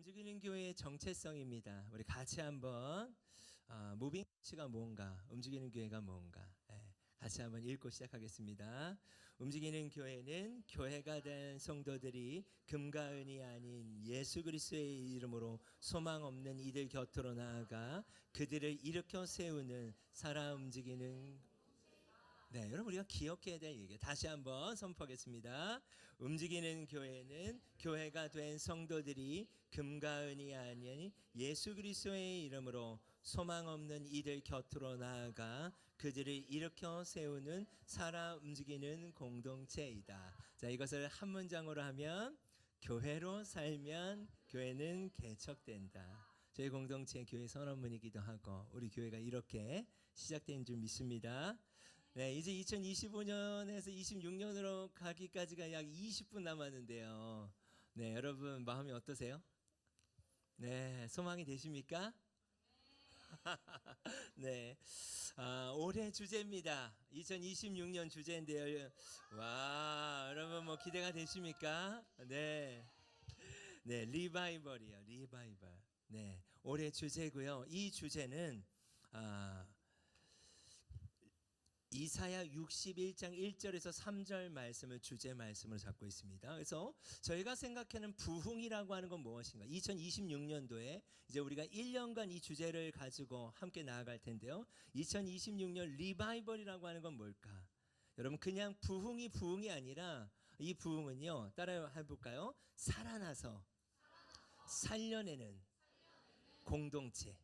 움직이는 교회의 정체성입니다. 우리 같이 한번 무빙치가 뭔가, 움직이는 교회가 뭔가 같이 한번 읽고 시작하겠습니다. 움직이는 교회는 교회가 된 성도들이 금과 은이 아닌 예수 그리스도의 이름으로 소망 없는 이들 곁으로 나아가 그들을 일으켜 세우는 살아 움직이는 여러분 우리가 기억해야 될 얘기 다시 한번 선포하겠습니다. 움직이는 교회는 교회가 된 성도들이 금과 은이 아닌 예수 그리스도의 이름으로 소망 없는 이들 곁으로 나아가 그들을 일으켜 세우는 살아 움직이는 공동체이다. 자, 이것을 한 문장으로 하면 교회로 살면 교회는 개척된다. 저희 공동체 교회 선언문이기도 하고 우리 교회가 이렇게 시작된 줄 믿습니다. 네, 이제 2025년에서 26년으로 가기까지가 약 20분 남았는데요. 네, 여러분 마음이 어떠세요? 네, 소망이 되십니까? 네, 올해 주제입니다. 2026년 주제인데요. 와, 여러분 뭐 기대가 되십니까? 네, 리바이벌이요, 리바이벌. 네, 올해 주제고요. 이 주제는 이사야 61장 1절에서 3절 말씀을 주제 말씀으로 잡고 있습니다. 그래서 저희가 생각하는 부흥이라고 하는 건 무엇인가? 2026년도에 이제 우리가 1년간 이 주제를 가지고 함께 나아갈 텐데요. 2026년 리바이벌이라고 하는 건 뭘까? 여러분 그냥 부흥이 아니라 이 부흥은요. 따라 해볼까요? 살아나서 살려내는 공동체.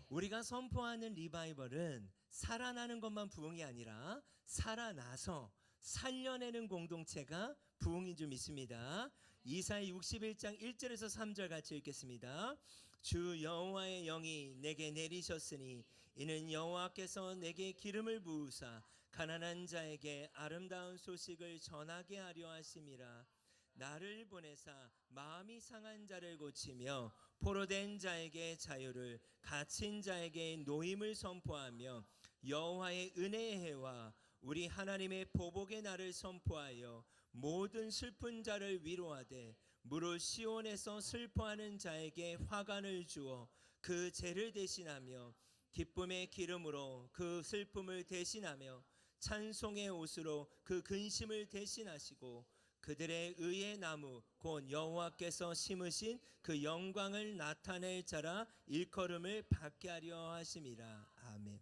우리가 선포하는 리바이벌은 살아나는 것만 부흥이 아니라 살아나서 살려내는 공동체가 부흥인 줄 믿습니다. 이사야 61장 1절에서 3절 같이 읽겠습니다. 주 여호와의 영이 내게 내리셨으니 이는 여호와께서 내게 기름을 부으사 가난한 자에게 아름다운 소식을 전하게 하려 하심이라. 나를 보내사 마음이 상한 자를 고치며 포로된 자에게 자유를 갇힌 자에게 노임을 선포하며 여호와의 은혜의 해와 우리 하나님의 보복의 날을 선포하여 모든 슬픈 자를 위로하되 무릇 시온에서 슬퍼하는 자에게 화관을 주어 그 죄를 대신하며 기쁨의 기름으로 그 슬픔을 대신하며 찬송의 옷으로 그 근심을 대신하시고 그들의 의의 나무 곧 여호와께서 심으신 그 영광을 나타낼 자라 일컬음을 받게 하려 하심이라. 아멘.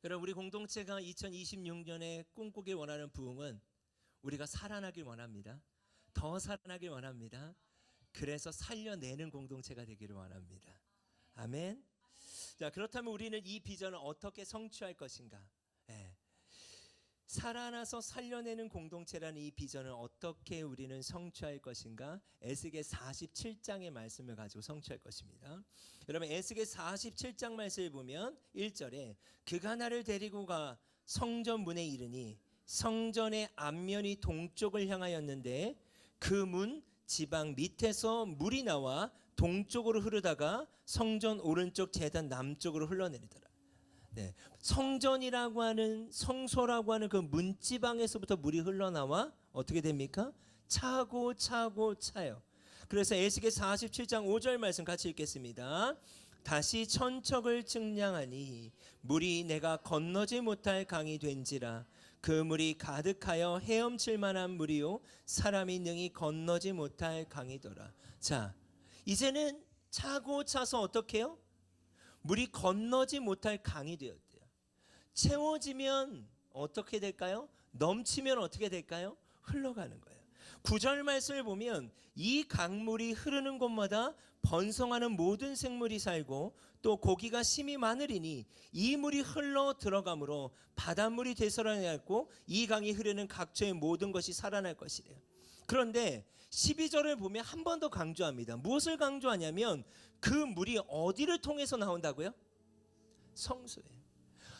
여러분 우리 공동체가 2026년에 꿈꾸길 원하는 부흥은 우리가 살아나길 원합니다. 더 살아나길 원합니다. 그래서 살려내는 공동체가 되기를 원합니다. 아멘. 자, 그렇다면 우리는 이 비전을 어떻게 성취할 것인가? 살아나서 살려내는 공동체라는 이 비전을 어떻게 우리는 성취할 것인가? 에스겔 47장의 말씀을 가지고 성취할 것입니다. 여러분 에스겔 47장 말씀을 보면 1절에 그가 나를 데리고 가 성전 문에 이르니 성전의 앞면이 동쪽을 향하였는데 그 문 지방 밑에서 물이 나와 동쪽으로 흐르다가 성전 오른쪽 제단 남쪽으로 흘러내리더라. 네, 성전이라고 하는 성소라고 하는 그 문지방에서부터 물이 흘러나와 어떻게 됩니까? 차고 차요. 그래서 에스겔 47장 5절 말씀 같이 읽겠습니다. 다시 천척을 측량하니 물이 내가 건너지 못할 강이 된지라. 그 물이 가득하여 헤엄칠 만한 물이요 사람이 능히 건너지 못할 강이더라. 자, 이제는 차고 차서 어떻게 해요? 물이 건너지 못할 강이 되었대요. 채워지면 어떻게 될까요? 넘치면 어떻게 될까요? 흘러가는 거예요. 9절 말씀을 보면 이 강물이 흐르는 곳마다 번성하는 모든 생물이 살고 또 고기가 심이 많으리니 이 물이 흘러 들어가므로 바닷물이 되살아나고 이 강이 흐르는 각처의 모든 것이 살아날 것이래요. 그런데 12절을 보면 한 번 더 강조합니다. 무엇을 강조하냐면 그 물이 어디를 통해서 나온다고요? 성소예요.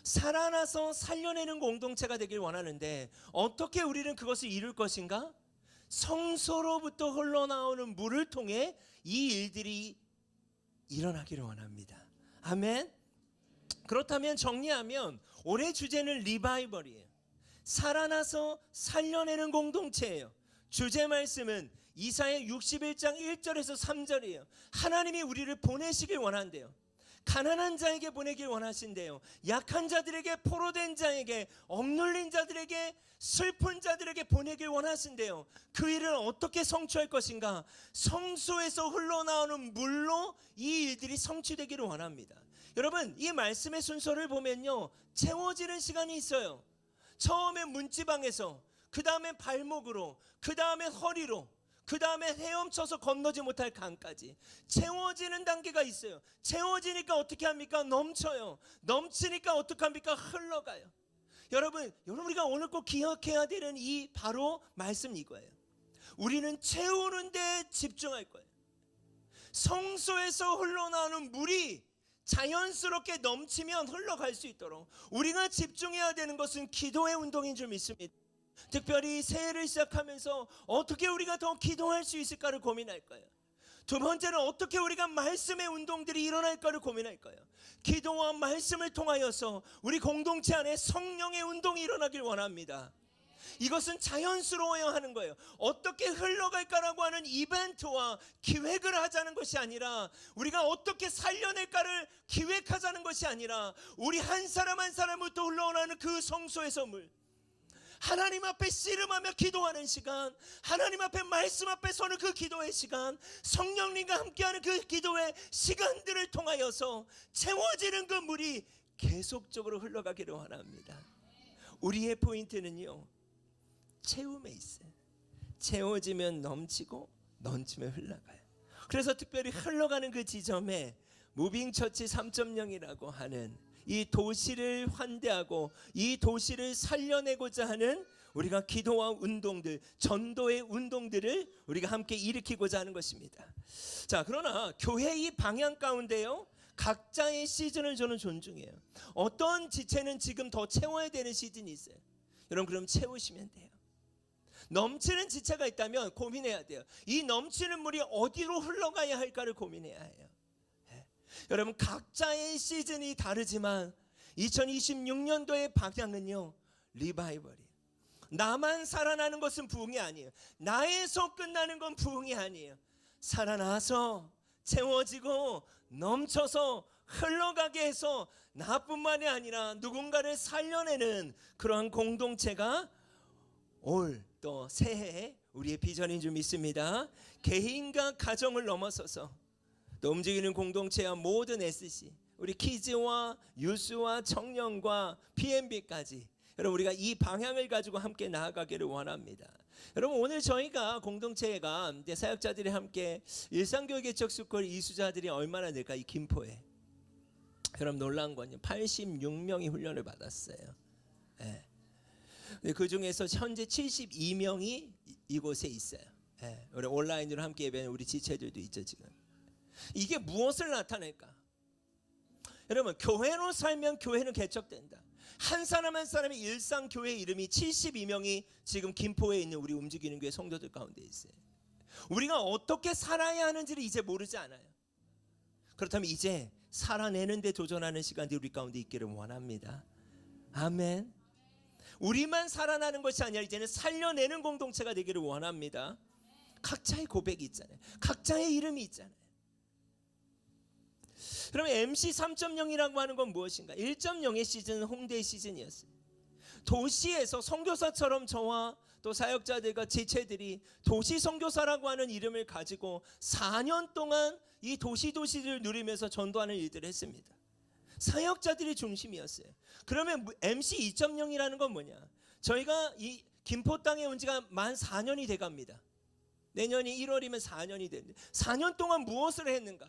살아나서 살려내는 공동체가 되길 원하는데 어떻게 우리는 그것을 이룰 것인가? 성소로부터 흘러나오는 물을 통해 이 일들이 일어나기를 원합니다. 아멘. 그렇다면 정리하면 올해 주제는 리바이벌이에요. 살아나서 살려내는 공동체예요. 주제 말씀은 이사야 61장 1절에서 3절이에요. 하나님이 우리를 보내시길 원한대요. 가난한 자에게 보내길 원하신대요. 약한 자들에게, 포로된 자에게, 억눌린 자들에게, 슬픈 자들에게 보내길 원하신대요. 그 일을 어떻게 성취할 것인가? 성소에서 흘러나오는 물로 이 일들이 성취되기를 원합니다. 여러분, 이 말씀의 순서를 보면요, 채워지는 시간이 있어요. 처음에 문지방에서, 그 다음에 발목으로, 그 다음에 허리로, 그 다음에 헤엄쳐서 건너지 못할 강까지 채워지는 단계가 있어요. 채워지니까 어떻게 합니까? 넘쳐요. 넘치니까 어떻게 합니까? 흘러가요. 여러분 우리가 오늘 꼭 기억해야 되는 이 바로 말씀 이거예요. 우리는 채우는 데 집중할 거예요. 성소에서 흘러나오는 물이 자연스럽게 넘치면 흘러갈 수 있도록 우리가 집중해야 되는 것은 기도의 운동인 줄 믿습니다. 특별히 새해를 시작하면서 어떻게 우리가 더 기도할 수 있을까를 고민할 거예요. 두 번째는 어떻게 우리가 말씀의 운동들이 일어날까를 고민할 거예요. 기도와 말씀을 통하여서 우리 공동체 안에 성령의 운동이 일어나길 원합니다. 이것은 자연스러워야 하는 거예요. 어떻게 흘러갈까라고 하는 이벤트와 기획을 하자는 것이 아니라, 우리가 어떻게 살려낼까를 기획하자는 것이 아니라, 우리 한 사람 한 사람부터 흘러오는 그 성소에서 물, 하나님 앞에 씨름하며 기도하는 시간, 하나님 앞에 말씀 앞에 서는 그 기도의 시간, 성령님과 함께하는 그 기도의 시간들을 통하여서 채워지는 그 물이 계속적으로 흘러가기를 원합니다. 우리의 포인트는요, 채움에 있어요. 채워지면 넘치고 넘치면 흘러가요. 그래서 특별히 흘러가는 그 지점에 무빙처치 3.0이라고 하는 이 도시를 환대하고 이 도시를 살려내고자 하는 우리가 기도와 운동들, 전도의 운동들을 우리가 함께 일으키고자 하는 것입니다. 자, 그러나 교회 이 방향 가운데요, 각자의 시즌을 저는 존중해요. 어떤 지체는 지금 더 채워야 되는 시즌이 있어요. 여러분, 그럼 채우시면 돼요. 넘치는 지체가 있다면 고민해야 돼요. 이 넘치는 물이 어디로 흘러가야 할까를 고민해야 해요. 여러분, 각자의 시즌이 다르지만 2026년도의 방향은요, 리바이벌이에요. 나만 살아나는 것은 부흥이 아니에요. 나에서 끝나는 건 부흥이 아니에요. 살아나서 채워지고 넘쳐서 흘러가게 해서 나뿐만이 아니라 누군가를 살려내는 그러한 공동체가 올 또 새해 우리의 비전인 줄 믿습니다. 개인과 가정을 넘어서서 또 움직이는 공동체와 모든 SC, 우리 키즈와 유스와 청년과 PMB까지 여러분, 우리가 이 방향을 가지고 함께 나아가기를 원합니다. 여러분, 오늘 저희가 공동체가 이제 사역자들이 함께 일상교육개척스쿨 이수자들이 얼마나 될까? 이 김포에 여러분, 놀라운 건요, 86명이 훈련을 받았어요. 네. 그 중에서 현재 72명이 이곳에 있어요. 네. 우리 온라인으로 함께 예배하는 우리 지체들도 있죠. 지금 이게 무엇을 나타낼까? 여러분, 교회로 살면 교회는 개척된다. 한 사람 한 사람의 일상 교회 이름이 72명이 지금 김포에 있는 우리 움직이는 교회 성도들 가운데 있어요. 우리가 어떻게 살아야 하는지를 이제 모르지 않아요. 그렇다면 이제 살아내는 데 도전하는 시간들이 우리 가운데 있기를 원합니다. 아멘. 우리만 살아나는 것이 아니라 이제는 살려내는 공동체가 되기를 원합니다. 각자의 고백이 있잖아요. 각자의 이름이 있잖아요. 그러면 MC 3.0이라고 하는 건 무엇인가? 1.0의 시즌은 홍대의 시즌이었어요. 도시에서 선교사처럼 저와 또 사역자들과 지체들이 도시 선교사라고 하는 이름을 가지고 4년 동안 이 도시를 누리면서 전도하는 일들을 했습니다. 사역자들이 중심이었어요. 그러면 MC 2.0이라는 건 뭐냐? 저희가 이 김포 땅에 온 지가 만 4년이 돼갑니다. 내년이 1월이면 4년이 되는데 4년 동안 무엇을 했는가?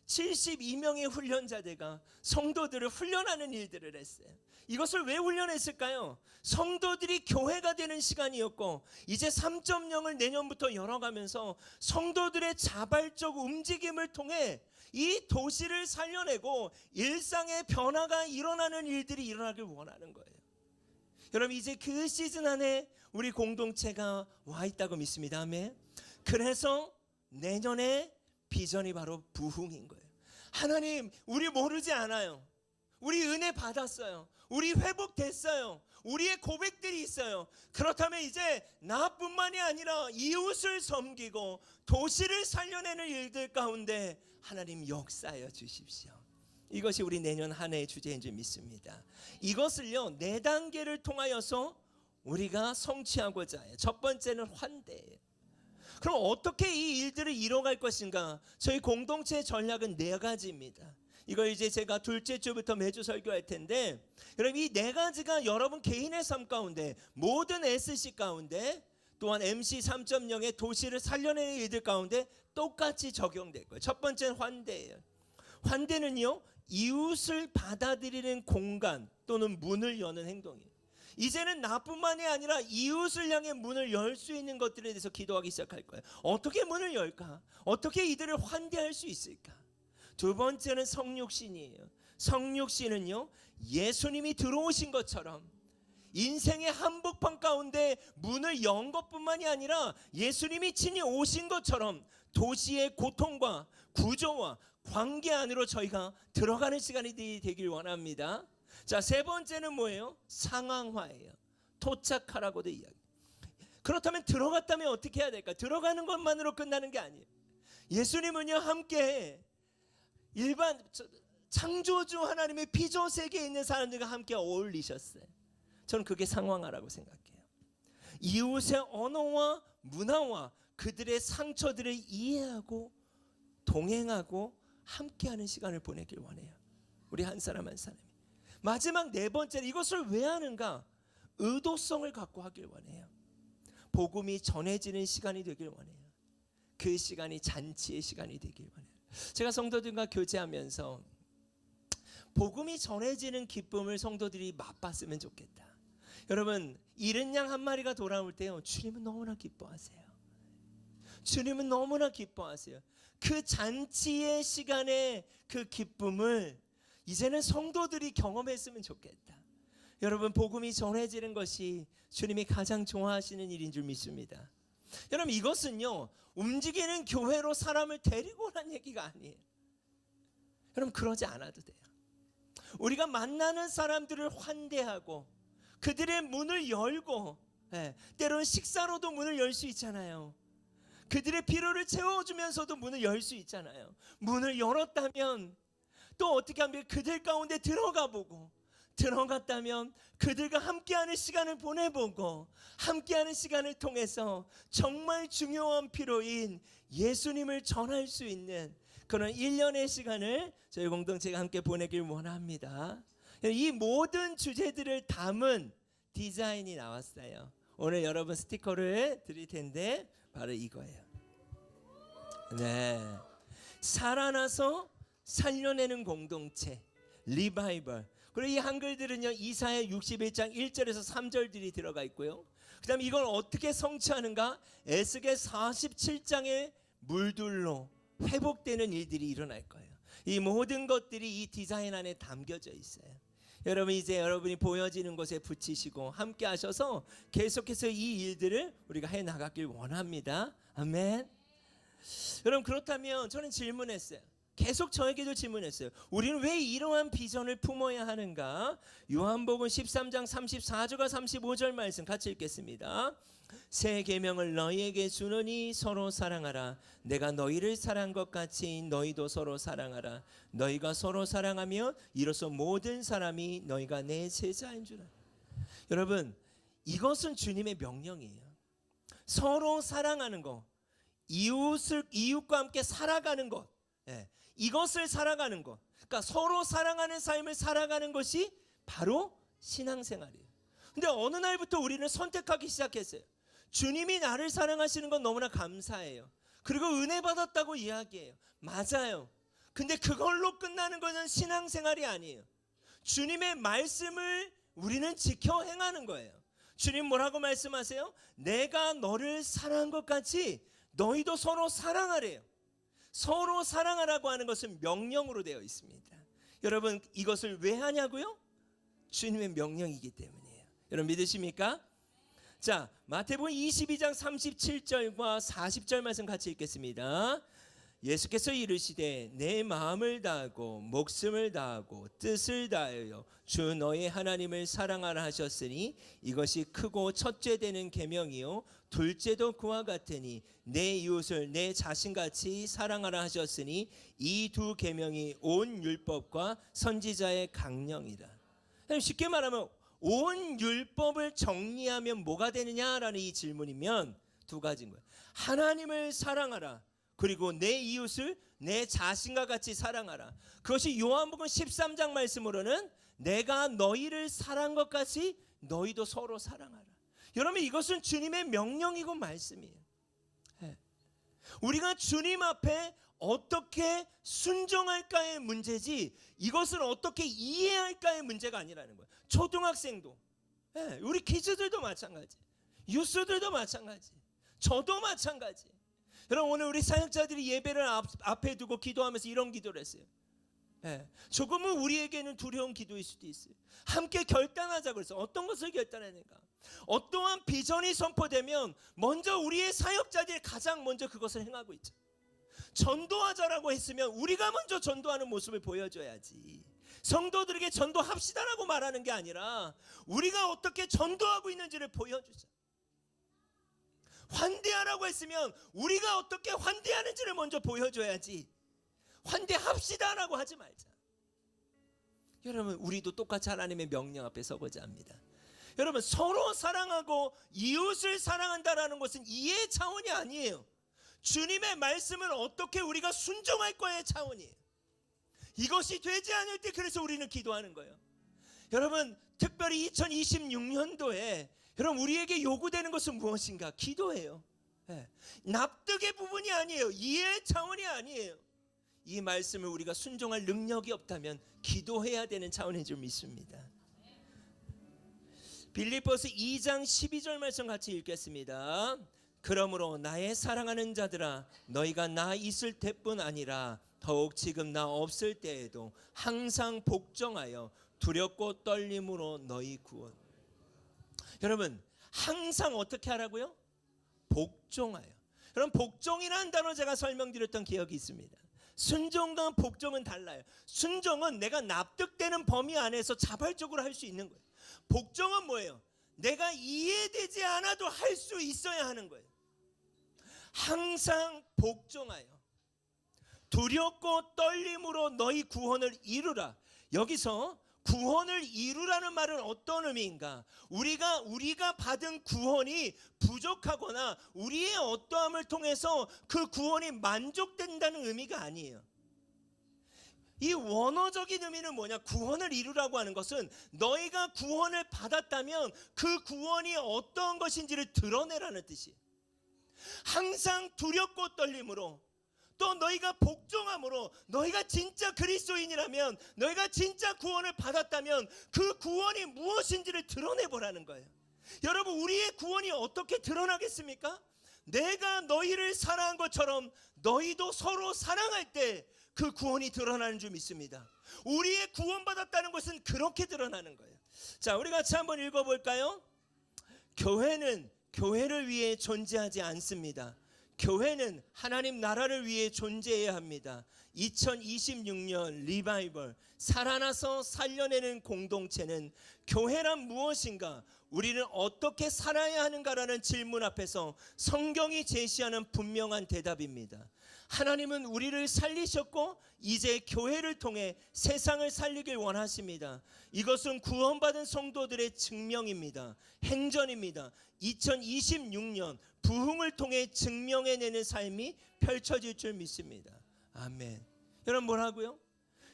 72명의 훈련자들과 성도들을 훈련하는 일들을 했어요. 이것을 왜 훈련했을까요? 성도들이 교회가 되는 시간이었고, 이제 3.0을 내년부터 열어가면서 성도들의 자발적 움직임을 통해 이 도시를 살려내고 일상의 변화가 일어나는 일들이 일어나길 원하는 거예요. 여러분, 이제 그 시즌 안에 우리 공동체가 와 있다고 믿습니다. 아멘. 그래서 내년에 비전이 바로 부흥인 거예요. 하나님, 우리 모르지 않아요. 우리 은혜 받았어요. 우리 회복됐어요. 우리의 고백들이 있어요. 그렇다면 이제 나뿐만이 아니라 이웃을 섬기고 도시를 살려내는 일들 가운데 하나님 역사하여 주십시오. 이것이 우리 내년 한 해의 주제인 줄 믿습니다. 이것을요 4단계를 통하여서 우리가 성취하고자 해요. 첫 번째는 환대예요. 그럼 어떻게 이 일들을 이뤄갈 것인가? 저희 공동체의 전략은 4가지입니다. 이걸 이제 제가 둘째 주부터 매주 설교할 텐데, 여러분 이 4가지가 여러분 개인의 삶 가운데, 모든 SC 가운데, 또한 MC 3.0의 도시를 살려내는 일들 가운데 똑같이 적용될 거예요. 첫 번째는 환대예요. 환대는요 이웃을 받아들이는 공간 또는 문을 여는 행동이에요. 이제는 나뿐만이 아니라 이웃을 향해 문을 열 수 있는 것들에 대해서 기도하기 시작할 거예요. 어떻게 문을 열까? 어떻게 이들을 환대할 수 있을까? 두 번째는 성육신이에요. 성육신은요 예수님이 들어오신 것처럼 인생의 한복판 가운데 문을 연 것뿐만이 아니라 예수님이 친히 오신 것처럼 도시의 고통과 구조와 관계 안으로 저희가 들어가는 시간이 되길 원합니다. 자, 세 번째는 뭐예요? 상황화예요. 도착하라고도 이야기. 그렇다면 들어갔다면 어떻게 해야 될까? 들어가는 것만으로 끝나는 게 아니에요. 예수님은요 함께 일반 창조주 하나님의 피조 세계에 있는 사람들과 함께 어울리셨어요. 저는 그게 상황화라고 생각해요. 이웃의 언어와 문화와 그들의 상처들을 이해하고 동행하고 함께하는 시간을 보내길 원해요. 우리 한 사람 한 사람이. 마지막 4번째는 이것을 왜 하는가? 의도성을 갖고 하길 원해요. 복음이 전해지는 시간이 되길 원해요. 그 시간이 잔치의 시간이 되길 원해요. 제가 성도들과 교제하면서 복음이 전해지는 기쁨을 성도들이 맛봤으면 좋겠다. 여러분 잃은 양 한 마리가 돌아올 때요 주님은 너무나 기뻐하세요. 주님은 너무나 기뻐하세요. 그 잔치의 시간에 그 기쁨을 이제는 성도들이 경험했으면 좋겠다. 여러분 복음이 전해지는 것이 주님이 가장 좋아하시는 일인 줄 믿습니다. 여러분 이것은요 움직이는 교회로 사람을 데리고 오라는 얘기가 아니에요. 여러분 그러지 않아도 돼요. 우리가 만나는 사람들을 환대하고 그들의 문을 열고 때로는 식사로도 문을 열 수 있잖아요. 그들의 필요를 채워주면서도 문을 열 수 있잖아요. 문을 열었다면 또 어떻게 하면 그들 가운데 들어가 보고 들어갔다면 그들과 함께하는 시간을 보내보고 함께하는 시간을 통해서 정말 중요한 필요인 예수님을 전할 수 있는 그런 1년의 시간을 저희 공동체가 함께 보내길 원합니다. 이 모든 주제들을 담은 디자인이 나왔어요. 오늘 여러분 스티커를 드릴 텐데 바로 이거예요. 네, 살아나서 살려내는 공동체 리바이벌. 그리고 이 한글들은요 이사야 61장 1절에서 3절들이 들어가 있고요. 그 다음에 이걸 어떻게 성취하는가? 에스겔 47장의 물들로 회복되는 일들이 일어날 거예요. 이 모든 것들이 이 디자인 안에 담겨져 있어요. 여러분 이제 여러분이 보여지는 곳에 붙이시고 함께 하셔서 계속해서 이 일들을 우리가 해나가길 원합니다. 아멘. 여러분 그렇다면 저는 질문했어요. 계속 저에게도 질문했어요. 우리는 왜 이러한 비전을 품어야 하는가? 요한복음 13장 34절과 35절 말씀 같이 읽겠습니다. 새 계명을 너희에게 주노니 서로 사랑하라. 내가 너희를 사랑한 것 같이 너희도 서로 사랑하라. 너희가 서로 사랑하면 이로써 모든 사람이 너희가 내 제자인 줄 알아. 여러분 이것은 주님의 명령이에요. 서로 사랑하는 것, 이웃과 함께 살아가는 것, 이것을 살아가는 것, 그러니까 서로 사랑하는 삶을 살아가는 것이 바로 신앙생활이에요. 근데 어느 날부터 우리는 선택하기 시작했어요. 주님이 나를 사랑하시는 건 너무나 감사해요. 그리고 은혜 받았다고 이야기해요. 맞아요. 근데 그걸로 끝나는 것은 신앙생활이 아니에요. 주님의 말씀을 우리는 지켜 행하는 거예요. 주님 뭐라고 말씀하세요? 내가 너를 사랑한 것 같이 너희도 서로 사랑하래요. 서로 사랑하라고 하는 것은 명령으로 되어 있습니다. 여러분 이것을 왜 하냐고요? 주님의 명령이기 때문이에요. 여러분 믿으십니까? 자, 마태복음 22장 37절과 40절 말씀 같이 읽겠습니다. 예수께서 이르시되 내 마음을 다하고 목숨을 다하고 뜻을 다하여 주 너의 하나님을 사랑하라 하셨으니 이것이 크고 첫째 되는 계명이요 둘째도 그와 같으니 내 이웃을 내 자신같이 사랑하라 하셨으니 이 두 계명이 온 율법과 선지자의 강령이라. 쉽게 말하면 온 율법을 정리하면 뭐가 되느냐라는 이 질문이면 두 가지인 거예요. 하나님을 사랑하라. 그리고 내 이웃을 내 자신과 같이 사랑하라. 그것이 요한복음 13장 말씀으로는 내가 너희를 사랑한 것 같이 너희도 서로 사랑하라. 여러분, 이것은 주님의 명령이고 말씀이에요. 우리가 주님 앞에 어떻게 순종할까의 문제지 이것을 어떻게 이해할까의 문제가 아니라는 거예요. 초등학생도, 우리 키즈들도 마찬가지, 유스들도 마찬가지, 저도 마찬가지. 여러분, 오늘 우리 사역자들이 예배를 앞에 두고 기도하면서 이런 기도를 했어요. 조금은 우리에게는 두려운 기도일 수도 있어요. 함께 결단하자 그래서 어떤 것을 결단하는가? 어떠한 비전이 선포되면 먼저 우리의 사역자들이 가장 먼저 그것을 행하고 있죠. 전도하자라고 했으면 우리가 먼저 전도하는 모습을 보여줘야지. 성도들에게 전도합시다라고 말하는 게 아니라 우리가 어떻게 전도하고 있는지를 보여주자. 환대하라고 했으면 우리가 어떻게 환대하는지를 먼저 보여줘야지 환대합시다라고 하지 말자. 여러분, 우리도 똑같이 하나님의 명령 앞에 서고자 합니다. 여러분, 서로 사랑하고 이웃을 사랑한다라는 것은 이해 차원이 아니에요. 주님의 말씀을 어떻게 우리가 순종할 거의 차원이에요. 이것이 되지 않을 때 그래서 우리는 기도하는 거예요. 여러분, 특별히 2026년도에 여러분 우리에게 요구되는 것은 무엇인가? 기도예요. 납득의 부분이 아니에요. 이해의 차원이 아니에요. 이 말씀을 우리가 순종할 능력이 없다면 기도해야 되는 차원인 줄 믿습니다. 빌립보서 2장 12절 말씀 같이 읽겠습니다. 그러므로 나의 사랑하는 자들아 너희가 나 있을 때뿐 아니라 더욱 지금 나 없을 때에도 항상 복종하여 두렵고 떨림으로 너희 구원. 여러분, 항상 어떻게 하라고요? 복종하여. 여러분, 복종이라는 단어 제가 설명드렸던 기억이 있습니다. 순종과 복종은 달라요. 순종은 내가 납득되는 범위 안에서 자발적으로 할 수 있는 거예요. 복종은 뭐예요? 내가 이해되지 않아도 할 수 있어야 하는 거예요. 항상 복종하여 두렵고 떨림으로 너희 구원을 이루라. 여기서 구원을 이루라는 말은 어떤 의미인가? 우리가 받은 구원이 부족하거나 우리의 어떠함을 통해서 그 구원이 만족된다는 의미가 아니에요. 이 원어적인 의미는 뭐냐? 구원을 이루라고 하는 것은 너희가 구원을 받았다면 그 구원이 어떤 것인지를 드러내라는 뜻이에요. 항상 두렵고 떨림으로 또 너희가 복종함으로 너희가 진짜 그리스도인이라면 너희가 진짜 구원을 받았다면 그 구원이 무엇인지를 드러내보라는 거예요. 여러분, 우리의 구원이 어떻게 드러나겠습니까? 내가 너희를 사랑한 것처럼 너희도 서로 사랑할 때 그 구원이 드러나는 줄 믿습니다. 우리의 구원받았다는 것은 그렇게 드러나는 거예요. 자, 우리 같이 한번 읽어볼까요? 교회는 교회를 위해 존재하지 않습니다. 교회는 하나님 나라를 위해 존재해야 합니다. 2026년 리바이벌 살아나서 살려내는 공동체는 교회란 무엇인가? 우리는 어떻게 살아야 하는가라는 질문 앞에서 성경이 제시하는 분명한 대답입니다. 하나님은 우리를 살리셨고 이제 교회를 통해 세상을 살리길 원하십니다. 이것은 구원받은 성도들의 증명입니다. 행전입니다. 2026년 부흥을 통해 증명해내는 삶이 펼쳐질 줄 믿습니다. 아멘. 여러분, 뭐라고요?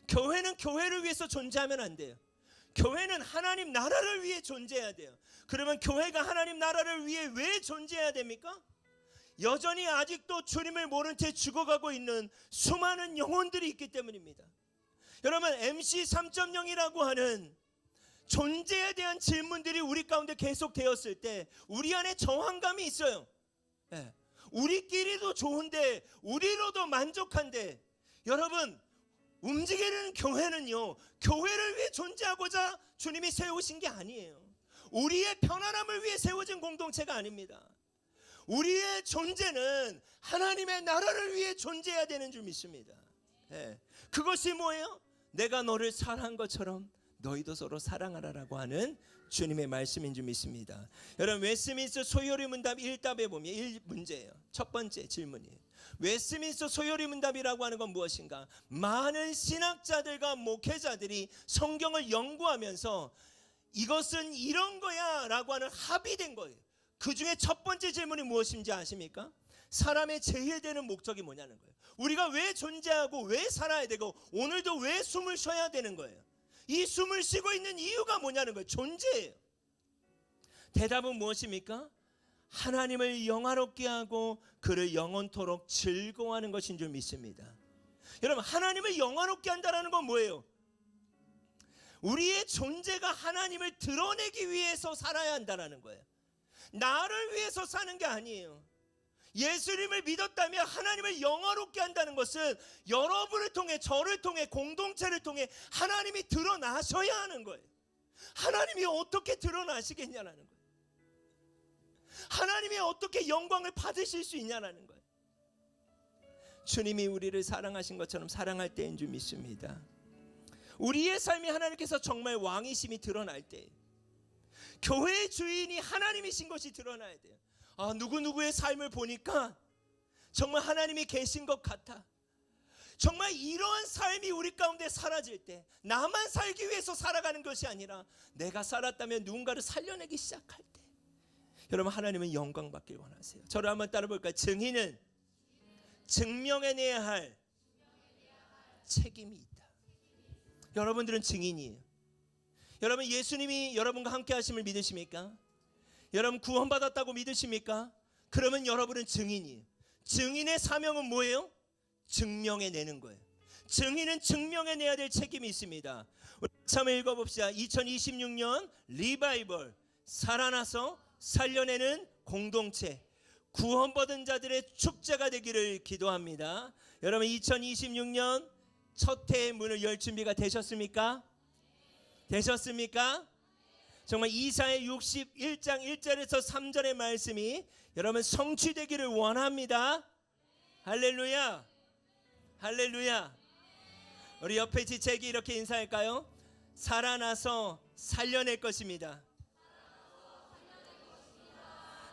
교회는 교회를 위해서 존재하면 안 돼요. 교회는 하나님 나라를 위해 존재해야 돼요. 그러면 교회가 하나님 나라를 위해 왜 존재해야 됩니까? 여전히 아직도 주님을 모른 채 죽어가고 있는 수많은 영혼들이 있기 때문입니다. 여러분, MC 3.0이라고 하는 존재에 대한 질문들이 우리 가운데 계속 되었을 때 우리 안에 저항감이 있어요. 우리끼리도 좋은데 우리로도 만족한데, 여러분, 움직이는 교회는요, 교회를 위해 존재하고자 주님이 세우신 게 아니에요. 우리의 편안함을 위해 세워진 공동체가 아닙니다. 우리의 존재는 하나님의 나라를 위해 존재해야 되는 줄 믿습니다. 그것이 뭐예요? 내가 너를 사랑한 것처럼 너희도 서로 사랑하라라고 하는 주님의 말씀인 줄 믿습니다. 여러분, 웨스민스터 소요리 문답 1답에 보면 1문제예요. 첫 번째 질문이에요. 웨스민스터 소요리 문답이라고 하는 건 무엇인가? 많은 신학자들과 목회자들이 성경을 연구하면서 이것은 이런 거야 라고 하는 합의된 거예요. 그 중에 첫 번째 질문이 무엇인지 아십니까? 사람의 제일 되는 목적이 뭐냐는 거예요. 우리가 왜 존재하고 왜 살아야 되고 오늘도 왜 숨을 쉬어야 되는 거예요. 이 숨을 쉬고 있는 이유가 뭐냐는 거예요. 존재예요. 대답은 무엇입니까? 하나님을 영화롭게 하고 그를 영원토록 즐거워하는 것인 줄 믿습니다. 여러분, 하나님을 영화롭게 한다는 건 뭐예요? 우리의 존재가 하나님을 드러내기 위해서 살아야 한다는 거예요. 나를 위해서 사는 게 아니에요. 예수님을 믿었다면 하나님을 영화롭게 한다는 것은 여러분을 통해, 저를 통해, 공동체를 통해 하나님이 드러나셔야 하는 거예요. 하나님이 어떻게 드러나시겠냐는 거예요. 하나님이 어떻게 영광을 받으실 수 있냐는 거예요. 주님이 우리를 사랑하신 것처럼 사랑할 때인 줄 믿습니다. 우리의 삶이 하나님께서 정말 왕이심이 드러날 때, 교회의 주인이 하나님이신 것이 드러나야 돼요. 누구누구의 삶을 보니까 정말 하나님이 계신 것 같아. 정말 이러한 삶이 우리 가운데 사라질 때, 나만 살기 위해서 살아가는 것이 아니라 내가 살았다면 누군가를 살려내기 시작할 때, 여러분, 하나님은 영광 받길 원하세요. 저를 한번 따라 볼까요? 증인은 증명해내야 할 책임이 있다. 여러분들은 증인이에요. 여러분, 예수님이 여러분과 함께 하심을 믿으십니까? 여러분, 구원받았다고 믿으십니까? 그러면 여러분은 증인이에요. 증인의 사명은 뭐예요? 증명해내는 거예요. 증인은 증명해내야 될 책임이 있습니다. 우리 한번 읽어봅시다. 2026년 리바이벌, 살아나서 살려내는 공동체, 구원받은 자들의 축제가 되기를 기도합니다. 여러분, 2026년 첫 해의 문을 열 준비가 되셨습니까? 되셨습니까? 정말 이사야 61장 1절에서 3절의 말씀이 여러분 성취되기를 원합니다. 할렐루야, 할렐루야. 우리 옆에 지체에게 이렇게 인사할까요? 살아나서 살려낼 것입니다.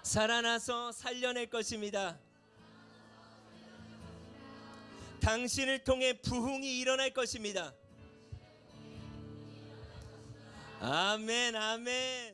살아나서 살려낼 것입니다. 당신을 통해 부흥이 일어날 것입니다. 아멘, 아멘.